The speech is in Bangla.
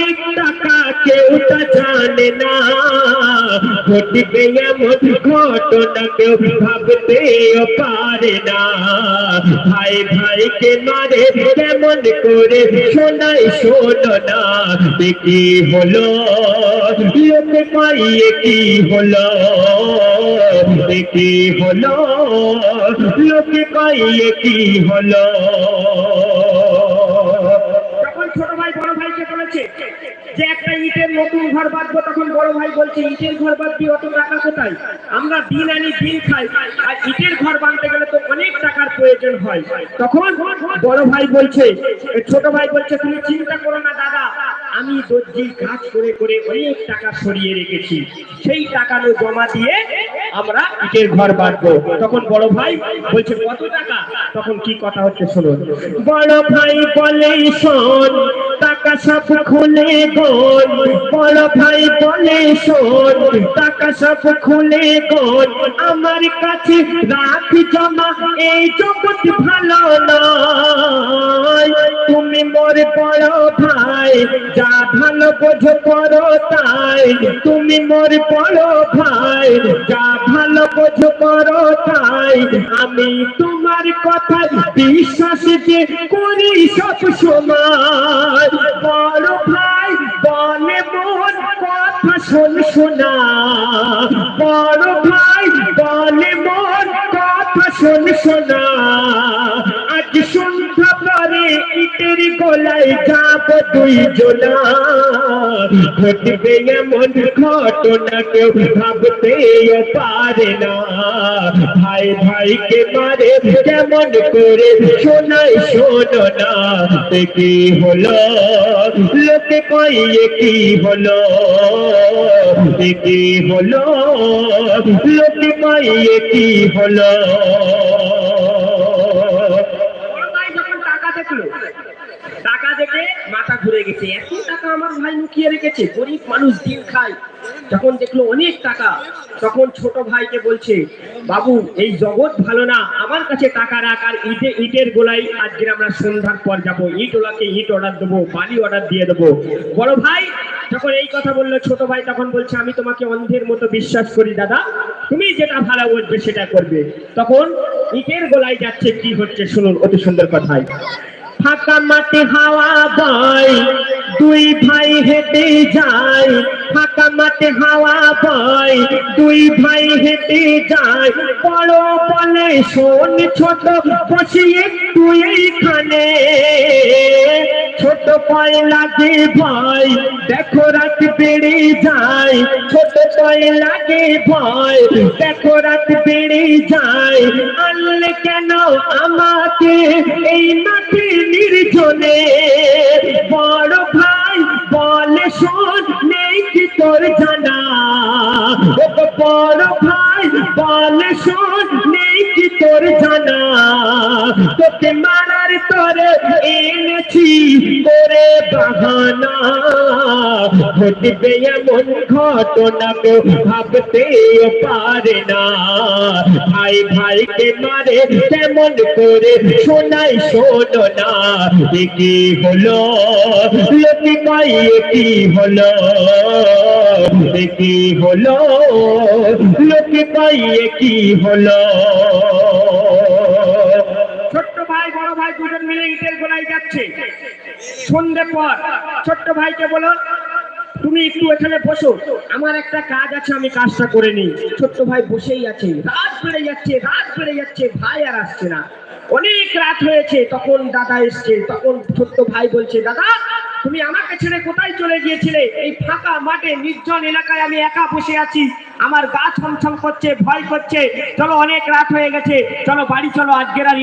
অনেক টাকা কেউ তা জানে না, ঘটবে এমন ঘটনা কেউ ভাবতেও পারে না। ভাই ভাইকে মারে কেমন করে শোনাই শোনো না, কি হলো লোকে পাইয়ে কি হলো, কি হলো লোকে পাইয়ে কি হলো। যখন ছোট ভাই বড় ভাইকে বলেছে যে একটা ইটের নতুন ঘর বাঁধবো, তখন বড় ভাই বলছে ইটের ঘর বাঁধবি, অত টাকা কোথায়? আমরা দিন আনি দিন খাই, আর ইটের ঘর বাঁধতে গেলে তো অনেক টাকার প্রয়োজন হয়। তখন বড় ভাই বলছে, ছোট ভাই বলছে তুমি চিন্তা করো না দাদা, আমি দর্জির কাজ করে করে অনেক টাকা সরিয়ে রেখেছি, সেই টাকাগুলো জমা দিয়ে আমরা ইটের ঘর বাঁধবো। তখন বড় ভাই বলছে কত টাকা? তখন কি কথা হচ্ছে শুনুন। বড় ভাই বলে শোন, টাকা সব খুলে গোল, বড় ভাই বলে শোন, টাকা সব খুলে গোল, আমার কাছে রাখ জমা, এই জগৎ ভালো নয়। তুমি মোর বড় ভাই, যা ভালো বোঝো করো তাই, তুমি মোর বড় ভাই, যা ভালো বোঝো করো তাই, আমি তোমার কথা বিশ্বাস যে করি সব সময়। বড় ভাই বলে মোর কথা শোন শোনা, বড় ভাই বলে মোর কথা শোন শোনা, আজ সন্ধ্যা পরে ইটের গোলায় যাব দুই জোনা, ঘটবে এমন ঘটনা কেউ ভাবতেও পারে না। ভাই ভাইকে মারে কেমন করে শোনাই শোনো না, কি হলো লোকে কইয়ে কি হলো, কি হলো লোকে কইয়ে কি হলো। টাকা দেখে মাথা ঘুরে গেছে, এত টাকা আমার ভাই লুকিয়ে রেখেছে, গরিব মানুষ দিন খায়। যখন দেখলো অনেক টাকা, তখন ছোট ভাইকে বলছে বাবু এই জগৎ ভালো না, আমার কাছে টাকা রাখ, আর ইটের গোলাই আজকে আমরা সন্ধ্যার পর যাবো, ইট ওলাকে ইট অর্ডার দেবো, বালি অর্ডার দিয়ে দেবো। বড় ভাই যখন এই কথা বললো, ছোট ভাই তখন বলছে আমি তোমাকে অন্ধের মতো বিশ্বাস করি দাদা, তুমি যেটা ভালো বুঝবে সেটা করবে। তখন ইটের গোলাই যাচ্ছে, কি হচ্ছে শুনুন অতি সুন্দর কথায়। ফাঁকা মাঠে হাওয়া বয়, দুই ভাই হেঁটে যায়, ফাঁকা মাঠে হাওয়া বয়, দুই ভাই হেঁটে যায়, বড় বলে শোন ছোট বসি একটু এইখানে, ছোট পায় লাগে ভয়, দেখো রাত বেড়ে যায়, ছোট পায় লাগে ভয়, দেখো রাত বেড়ে যায়, আনলে কেন আমাকে এই মাঠে নির্জনে, বড় ভাই বলে শোন নেই কি তোর জানা, বড় ভাই বলে শোন নেই কি তোর জানা, তোকে মারার তোরে এনেছি করে বাহানা, ঘটবে এমন ঘটনা কেউ ভাবতেও পারে না। ভাই ভাইকে মারে কেমন করে শোনাই শোনো না, কি হলো লোকে পাইয়ে কি হলো, কি হলো লোকে পাইয়ে কি হলো। ছোট্ট ভাই বড় ভাই দুজন মিলে ইটের গোলায় যাচ্ছে। সন্ধ্যে পর ছোট্ট ভাইকে বলো তুমি একটু এখানে বসো, আমার একটা কাজ আছে, আমি কাজটা করে নিই। ছোট্ট ভাই বসেই আছে, রাত বেড়ে যাচ্ছে, রাত বেড়ে যাচ্ছে, ভাই আর আসছে না, অনেক রাত হয়েছে। তখন দাদা এসছে, তখন ছোট্ট ভাই বলছে দাদা তুমি আমাকে ছেড়ে কোথায় চলে গিয়েছিলে? এই ফাঁকা মাঠে নির্জন এলাকায় আমি একা বসে আছি, আমার গা ছমছম করছে, ভয় করছে, চলো অনেক রাত হয়ে গেছে, চলো বাড়ি চলো, আজকের আর